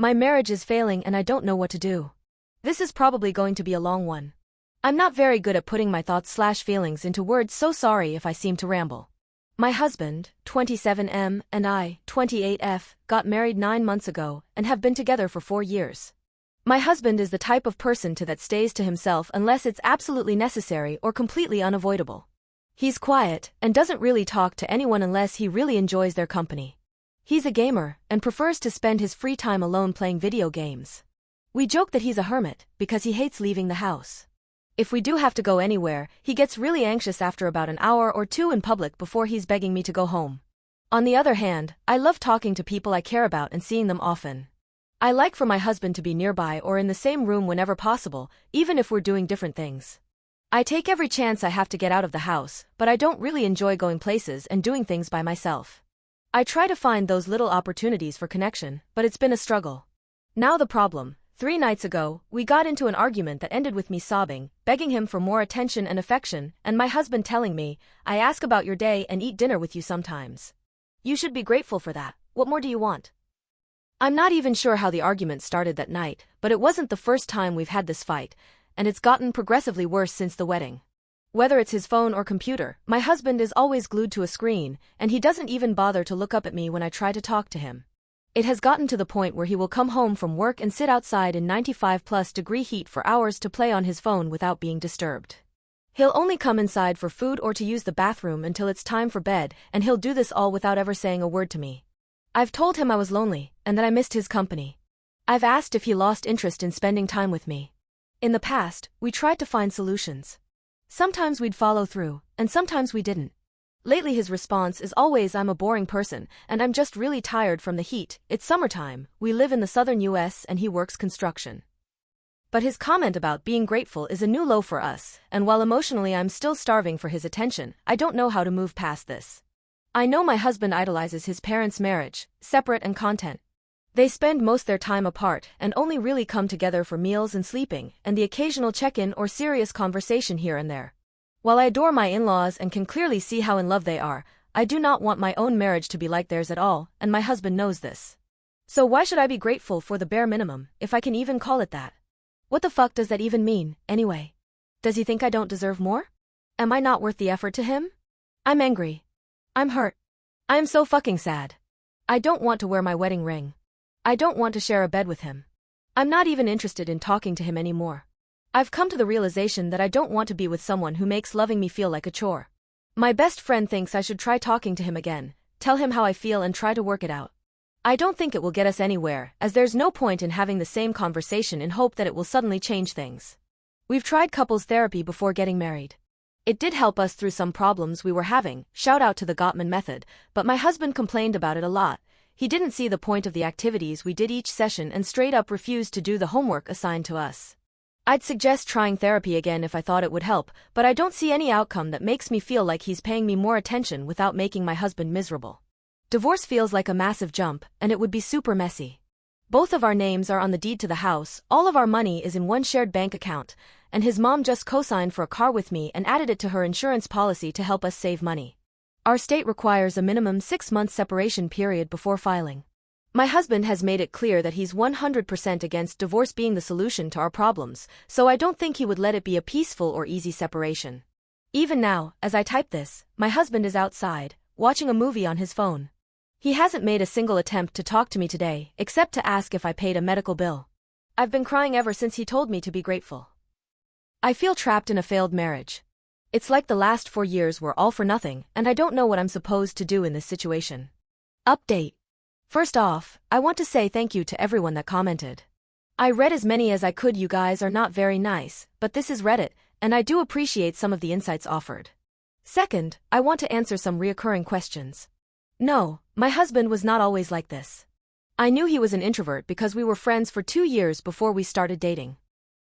My marriage is failing and I don't know what to do. This is probably going to be a long one. I'm not very good at putting my thoughts/feelings into words, so sorry if I seem to ramble. My husband, 27M, and I, 28F, got married 9 months ago and have been together for 4 years. My husband is the type of person that stays to himself unless it's absolutely necessary or completely unavoidable. He's quiet and doesn't really talk to anyone unless he really enjoys their company. He's a gamer and prefers to spend his free time alone playing video games. We joke that he's a hermit because he hates leaving the house. If we do have to go anywhere, he gets really anxious after about an hour or two in public before he's begging me to go home. On the other hand, I love talking to people I care about and seeing them often. I like for my husband to be nearby or in the same room whenever possible, even if we're doing different things. I take every chance I have to get out of the house, but I don't really enjoy going places and doing things by myself. I try to find those little opportunities for connection, but it's been a struggle. Now the problem. 3 nights ago, we got into an argument that ended with me sobbing, begging him for more attention and affection, and my husband telling me, "I ask about your day and eat dinner with you sometimes. You should be grateful for that. What more do you want?" I'm not even sure how the argument started that night, but it wasn't the first time we've had this fight, and it's gotten progressively worse since the wedding. Whether it's his phone or computer, my husband is always glued to a screen, and he doesn't even bother to look up at me when I try to talk to him. It has gotten to the point where he will come home from work and sit outside in 95-plus-degree heat for hours to play on his phone without being disturbed. He'll only come inside for food or to use the bathroom until it's time for bed, and he'll do this all without ever saying a word to me. I've told him I was lonely, and that I missed his company. I've asked if he lost interest in spending time with me. In the past, we tried to find solutions. Sometimes we'd follow through, and sometimes we didn't. Lately his response is always, "I'm a boring person, and I'm just really tired from the heat. It's summertime, we live in the southern US and he works construction." But his comment about being grateful is a new low for us, and while emotionally I'm still starving for his attention, I don't know how to move past this. I know my husband idolizes his parents' marriage, separate and content. They spend most their time apart and only really come together for meals and sleeping, and the occasional check-in or serious conversation here and there. While I adore my in-laws and can clearly see how in love they are, I do not want my own marriage to be like theirs at all, and my husband knows this. So why should I be grateful for the bare minimum, if I can even call it that? What the fuck does that even mean, anyway? Does he think I don't deserve more? Am I not worth the effort to him? I'm angry. I'm hurt. I am so fucking sad. I don't want to wear my wedding ring. I don't want to share a bed with him. I'm not even interested in talking to him anymore. I've come to the realization that I don't want to be with someone who makes loving me feel like a chore. My best friend thinks I should try talking to him again, tell him how I feel and try to work it out. I don't think it will get us anywhere, as there's no point in having the same conversation in hope that it will suddenly change things. We've tried couples therapy before getting married. It did help us through some problems we were having, shout out to the Gottman method, but my husband complained about it a lot. He didn't see the point of the activities we did each session and straight up refused to do the homework assigned to us. I'd suggest trying therapy again if I thought it would help, but I don't see any outcome that makes me feel like he's paying me more attention without making my husband miserable. Divorce feels like a massive jump, and it would be super messy. Both of our names are on the deed to the house, all of our money is in one shared bank account, and his mom just co-signed for a car with me and added it to her insurance policy to help us save money. Our state requires a minimum 6-month separation period before filing. My husband has made it clear that he's 100% against divorce being the solution to our problems, so I don't think he would let it be a peaceful or easy separation. Even now, as I type this, my husband is outside, watching a movie on his phone. He hasn't made a single attempt to talk to me today, except to ask if I paid a medical bill. I've been crying ever since he told me to be grateful. I feel trapped in a failed marriage. It's like the last 4 years were all for nothing, and I don't know what I'm supposed to do in this situation. Update. First off, I want to say thank you to everyone that commented. I read as many as I could. You guys are not very nice, but this is Reddit, and I do appreciate some of the insights offered. Second, I want to answer some reoccurring questions. No, my husband was not always like this. I knew he was an introvert because we were friends for 2 years before we started dating.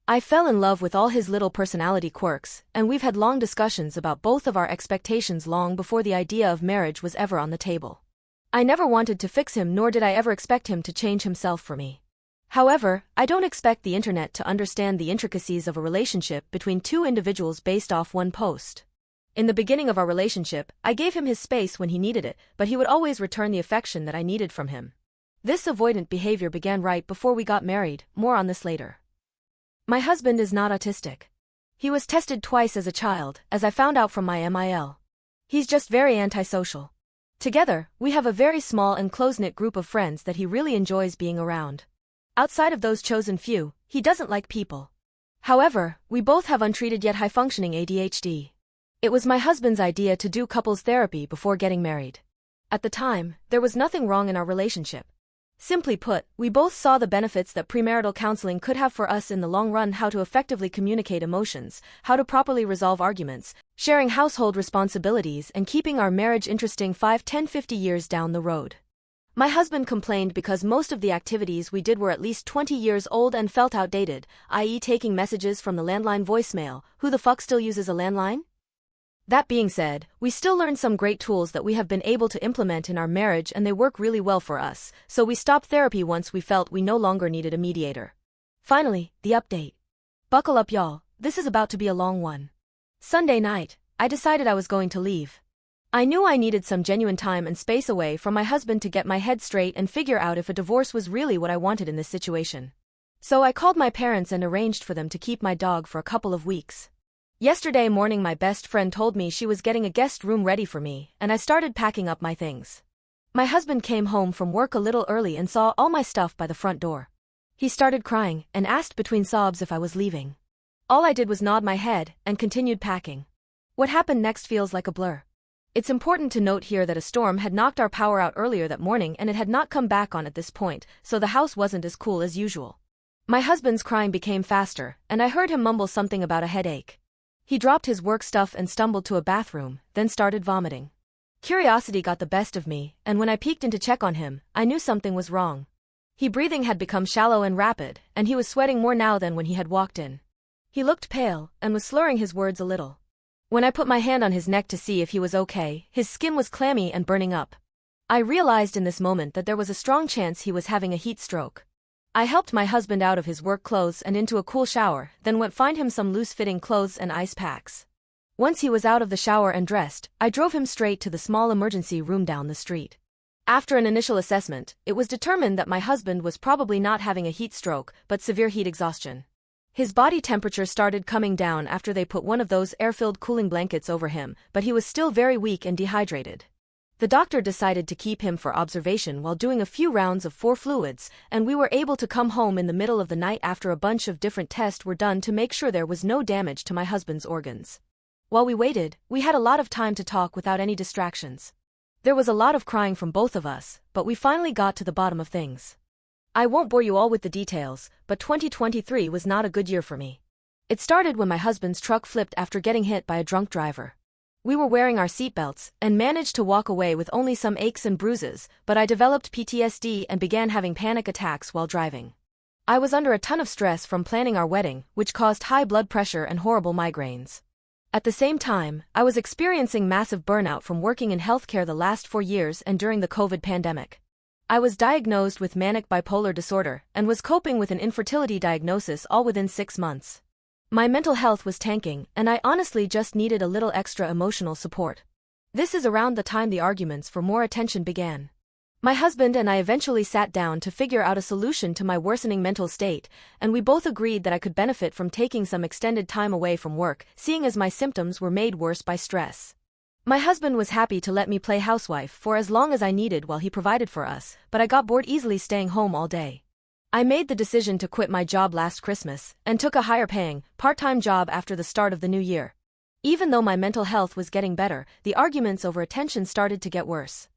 I fell in love with all his little personality quirks, and we've had long discussions about both of our expectations long before the idea of marriage was ever on the table. I never wanted to fix him, nor did I ever expect him to change himself for me. However, I don't expect the internet to understand the intricacies of a relationship between two individuals based off one post. In the beginning of our relationship, I gave him his space when he needed it, but he would always return the affection that I needed from him. This avoidant behavior began right before we got married, more on this later. My husband is not autistic. He was tested twice as a child, as I found out from my MIL. He's just very antisocial. Together, we have a very small and close-knit group of friends that he really enjoys being around. Outside of those chosen few, he doesn't like people. However, we both have untreated yet high-functioning ADHD. It was my husband's idea to do couples therapy before getting married. At the time, there was nothing wrong in our relationship. Simply put, we both saw the benefits that premarital counseling could have for us in the long run: how to effectively communicate emotions, how to properly resolve arguments, sharing household responsibilities, and keeping our marriage interesting 5, 10, 50 years down the road. My husband complained because most of the activities we did were at least 20 years old and felt outdated, i.e. taking messages from the landline voicemail. Who the fuck still uses a landline? That being said, we still learned some great tools that we have been able to implement in our marriage, and they work really well for us, so we stopped therapy once we felt we no longer needed a mediator. Finally, the update. Buckle up, y'all, this is about to be a long one. Sunday night, I decided I was going to leave. I knew I needed some genuine time and space away from my husband to get my head straight and figure out if a divorce was really what I wanted in this situation. So I called my parents and arranged for them to keep my dog for a couple of weeks. Yesterday morning my best friend told me she was getting a guest room ready for me, and I started packing up my things. My husband came home from work a little early and saw all my stuff by the front door. He started crying and asked between sobs if I was leaving. All I did was nod my head and continued packing. What happened next feels like a blur. It's important to note here that a storm had knocked our power out earlier that morning and it had not come back on at this point, so the house wasn't as cool as usual. My husband's crying became faster, and I heard him mumble something about a headache. He dropped his work stuff and stumbled to a bathroom, then started vomiting. Curiosity got the best of me, and when I peeked in to check on him, I knew something was wrong. His breathing had become shallow and rapid, and he was sweating more now than when he had walked in. He looked pale, and was slurring his words a little. When I put my hand on his neck to see if he was okay, his skin was clammy and burning up. I realized in this moment that there was a strong chance he was having a heat stroke. I helped my husband out of his work clothes and into a cool shower, then went find him some loose-fitting clothes and ice packs. Once he was out of the shower and dressed, I drove him straight to the small emergency room down the street. After an initial assessment, it was determined that my husband was probably not having a heat stroke, but severe heat exhaustion. His body temperature started coming down after they put one of those air-filled cooling blankets over him, but he was still very weak and dehydrated. The doctor decided to keep him for observation while doing a few rounds of 4 fluids, and we were able to come home in the middle of the night after a bunch of different tests were done to make sure there was no damage to my husband's organs. While we waited, we had a lot of time to talk without any distractions. There was a lot of crying from both of us, but we finally got to the bottom of things. I won't bore you all with the details, but 2023 was not a good year for me. It started when my husband's truck flipped after getting hit by a drunk driver. We were wearing our seatbelts and managed to walk away with only some aches and bruises, but I developed PTSD and began having panic attacks while driving. I was under a ton of stress from planning our wedding, which caused high blood pressure and horrible migraines. At the same time, I was experiencing massive burnout from working in healthcare the last 4 years and during the COVID pandemic. I was diagnosed with manic bipolar disorder and was coping with an infertility diagnosis all within 6 months. My mental health was tanking, and I honestly just needed a little extra emotional support. This is around the time the arguments for more attention began. My husband and I eventually sat down to figure out a solution to my worsening mental state, and we both agreed that I could benefit from taking some extended time away from work, seeing as my symptoms were made worse by stress. My husband was happy to let me play housewife for as long as I needed while he provided for us, but I got bored easily staying home all day. I made the decision to quit my job last Christmas and took a higher-paying, part-time job after the start of the new year. Even though my mental health was getting better, the arguments over attention started to get worse.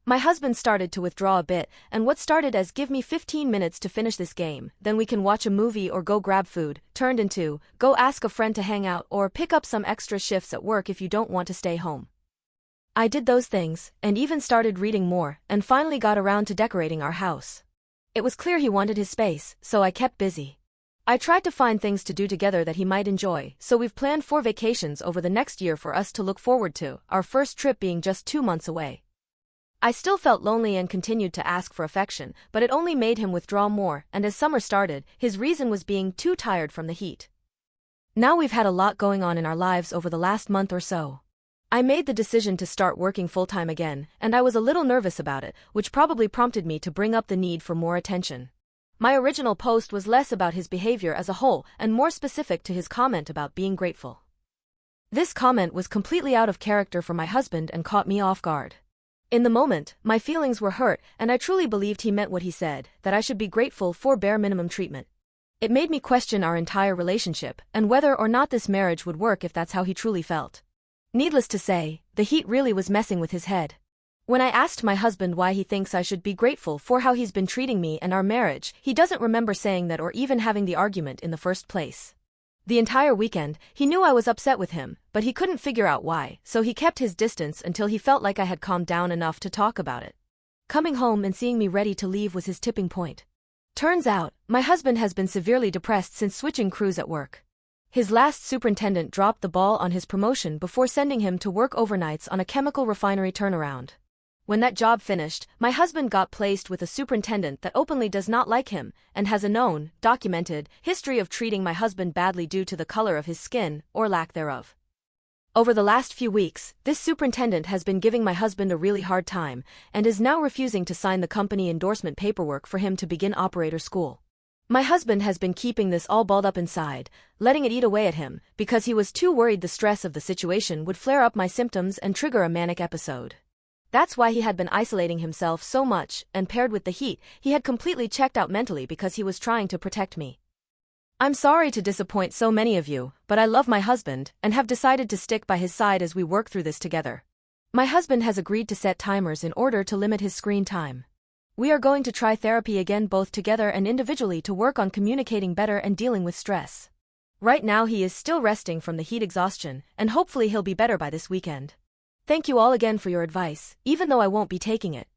My husband started to withdraw a bit, and what started as "give me 15 minutes to finish this game, then we can watch a movie or go grab food," turned into "go ask a friend to hang out or pick up some extra shifts at work if you don't want to stay home." I did those things, and even started reading more, and finally got around to decorating our house. It was clear he wanted his space, so I kept busy. I tried to find things to do together that he might enjoy, so we've planned 4 vacations over the next year for us to look forward to, our first trip being just 2 months away. I still felt lonely and continued to ask for affection, but it only made him withdraw more, and as summer started, his reason was being too tired from the heat. Now we've had a lot going on in our lives over the last month or so. I made the decision to start working full-time again, and I was a little nervous about it, which probably prompted me to bring up the need for more attention. My original post was less about his behavior as a whole and more specific to his comment about being grateful. This comment was completely out of character for my husband and caught me off guard. In the moment, my feelings were hurt, and I truly believed he meant what he said, that I should be grateful for bare minimum treatment. It made me question our entire relationship, and whether or not this marriage would work if that's how he truly felt. Needless to say, the heat really was messing with his head. When I asked my husband why he thinks I should be grateful for how he's been treating me and our marriage, he doesn't remember saying that or even having the argument in the first place. The entire weekend, he knew I was upset with him, but he couldn't figure out why, so he kept his distance until he felt like I had calmed down enough to talk about it. Coming home and seeing me ready to leave was his tipping point. Turns out, my husband has been severely depressed since switching crews at work. His last superintendent dropped the ball on his promotion before sending him to work overnights on a chemical refinery turnaround. When that job finished, my husband got placed with a superintendent that openly does not like him and has a known, documented, history of treating my husband badly due to the color of his skin, or lack thereof. Over the last few weeks, this superintendent has been giving my husband a really hard time and is now refusing to sign the company endorsement paperwork for him to begin operator school. My husband has been keeping this all balled up inside, letting it eat away at him, because he was too worried the stress of the situation would flare up my symptoms and trigger a manic episode. That's why he had been isolating himself so much, and paired with the heat, he had completely checked out mentally because he was trying to protect me. I'm sorry to disappoint so many of you, but I love my husband and have decided to stick by his side as we work through this together. My husband has agreed to set timers in order to limit his screen time. We are going to try therapy again, both together and individually, to work on communicating better and dealing with stress. Right now he is still resting from the heat exhaustion, and hopefully he'll be better by this weekend. Thank you all again for your advice, even though I won't be taking it.